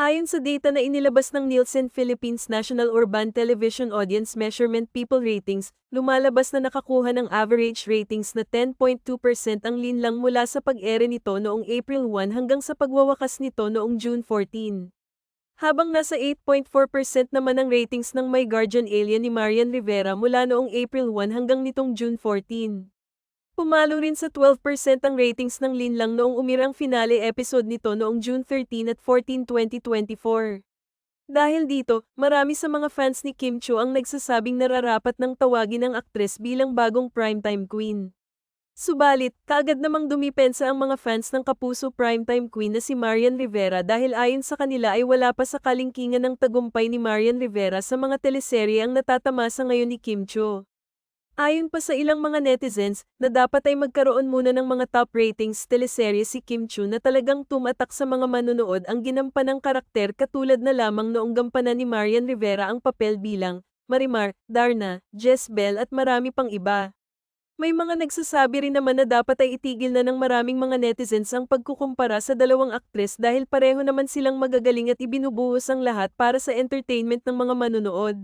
Ayon sa data na inilabas ng Nielsen Philippines National Urban Television Audience Measurement People Ratings, lumalabas na nakakuha ng average ratings na 10.2% ang linlang mula sa pag-ere nito noong April 1 hanggang sa pagwawakas nito noong June 14. Habang nasa 8.4% naman ang ratings ng My Guardian Alien ni Marian Rivera mula noong April 1 hanggang nitong June 14. Pumalo rin sa 12% ang ratings ng linlang noong umirang finale episode nito noong June 13 at 14, 2024. Dahil dito, marami sa mga fans ni Kim Chiu ang nagsasabing nararapat ng tawagin ang aktres bilang bagong primetime queen. Subalit, kaagad namang dumipensa ang mga fans ng kapuso primetime queen na si Marian Rivera dahil ayon sa kanila ay wala pa sa kalingkingan ng tagumpay ni Marian Rivera sa mga teleserye ang natatamasa ngayon ni Kim Chiu. Ayon pa sa ilang mga netizens, na dapat ay magkaroon muna ng mga top ratings teleserye si Kim Chiu na talagang tumatak sa mga manonood ang ginampanang karakter katulad na lamang noong gampanan ni Marian Rivera ang papel bilang Marimar, Darna, Jezbel at marami pang iba. May mga nagsasabi rin naman na dapat ay itigil na ng maraming mga netizens ang pagkukumpara sa dalawang aktres dahil pareho naman silang magagaling at ibinubuhos ang lahat para sa entertainment ng mga manonood.